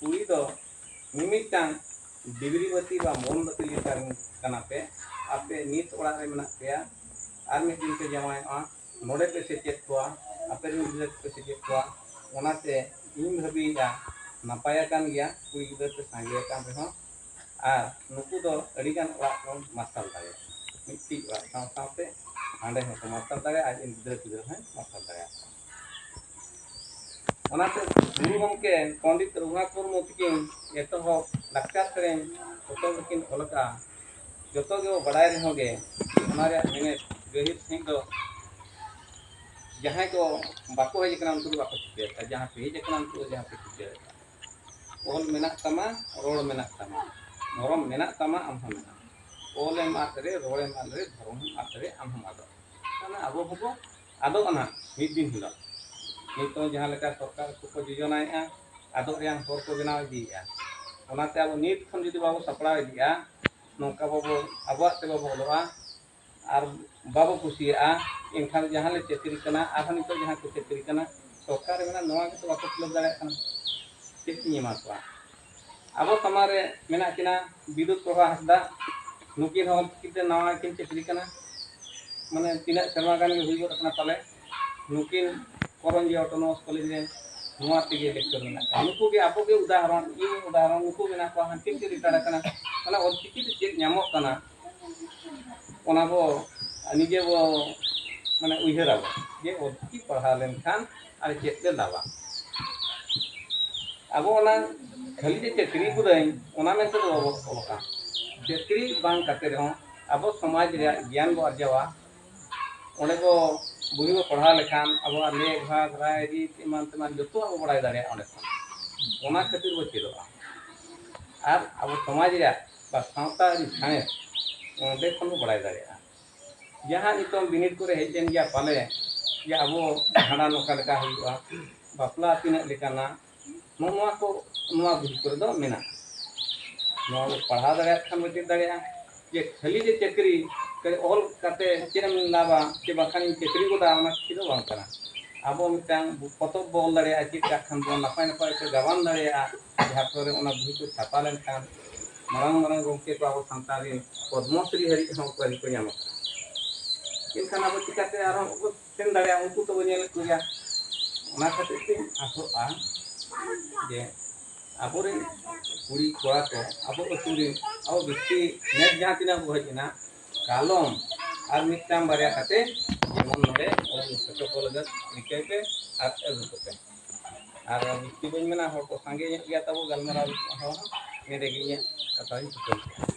कुड़ी दो मिमिटांग डिग्री बत्ती बा मोमबत्ती लेकर कना पे आपे नीत ओड़ा रे मेना पेया आर मिद दिन पे जमायआ नोडे पे सेचेत कोआ आपे रिन गिदर पे सेचेत कोआ ओनाते इन भाबिया नापाया कान गया कुड़ी गिदर पे सांगे कान रेहो आर नुकु दो अडिगान ओड़ा को मार्शल दाड़े मिट्टी ओड़ा साव सावते आंडे हो मार्शल दाड़े आज इन गिदर गिदर है मार्शल दाड़े ओनाते गुरु गमके पंडित रघुनाथ मुर्मू तकिन एतोहब लाक्चार सेरेन जतो किन ओलका जतो गे बड़ाय रहोगे ओनारे मेने गहिर सही दो जहां को बाको हेज कना उनको बाको चिकेता जहां पे हेज कना उनको जहां पे चिकेता ओल मेना तमा रोड मेना तमा धर्म मेना तमा आम हम मेना ओल एम आतरे रोड एम आतरे धर्म आतरे आम हम आदो ना अबो हबो आदो ना मिद दिन हिलो नितो जहां लेका सरकार को योजनाएआ आदो रियां हर को बनाव इदिया ओनाते अब नीत खन जदि बाबू सपड़ा इदिया नौका बाबू आबो ते बाबू होलोआ और बाबू कुसिया इनखान जहां ले चेकरी कना आर नितो जहां को चेकरी कना सरकार मेना नवा के तो बाको फिलअप दाड़े कना चेक मा को अब समारे मेना किना विद्युत प्रभा हसदा नुकिन हम किते नवा किन चेकरी कना माने तिना सेवा गान हुई गो कना पाले नुकिन करंजी ऑटोनोमस कॉलेज रे नवा तेगे लेक्चर मेना नुकु के आपो के उदाहरण इन उदाहरण नुकु मेना को हंकिन के रिटायर कना माने और चिकी चेक नामो कना ओना बो निजे बो माने उइहरा जे ओलचिकी पढ़ा लेन खान आर चेक ले लावा अब ओना खाली जे चेकरी गुदाई ओना में तो ओका चेकरी बांग काते रहो अब समाज रे ज्ञान बो अर्जावा ओने बो बुही बो पढ़ा लेखान अब लेख भाग राय रीत ईमान तमान जतो अब बड़ाय दाड़े ओने ओना खातिर बो चेदोआ आर अब समाज रे बा सावता री थाने ओंदे खन बो बड़ाय दाड़े जहां नितो बिनिड करे हेजेन गया पाले या अब हाना नोका लेका हुआ बापला तिना लेकाना नोवा को नोवा बुही करे दो मेना नोवा पढ़ा दाड़े खान बो चेद दाड़े जे खाली जे चेकरी करे ऑल काते चेरम लावा के बाखानी चेकरी गोदा ओना किदो बांग कना अब मिटांग पतब बोल दाड़े चेक का खान बो नपाय नपाय के गावान दाड़े जहां पर ओना बुही को छापा लेन खान मारंग मारंग गोंके को अब संतारी पद्मश्री हरि हम करी को नाम इनखान अब चिकाते आरो सेन दाड़े उनको तो नेल कुया ओना खातिर ते आसोआ जे आबोरे कुड़ी कोड़ा को अब अतुरी अब बिस्ती नेट जहां तिना बहजना कालम और मिटांग बारिया खाते जेमन नोडे ओन फोटो को लगत निके पे आर अगु पे आर बिस्ती बन मेना हर को संगे गया तब गलमरा हो ने देगिया कथा ही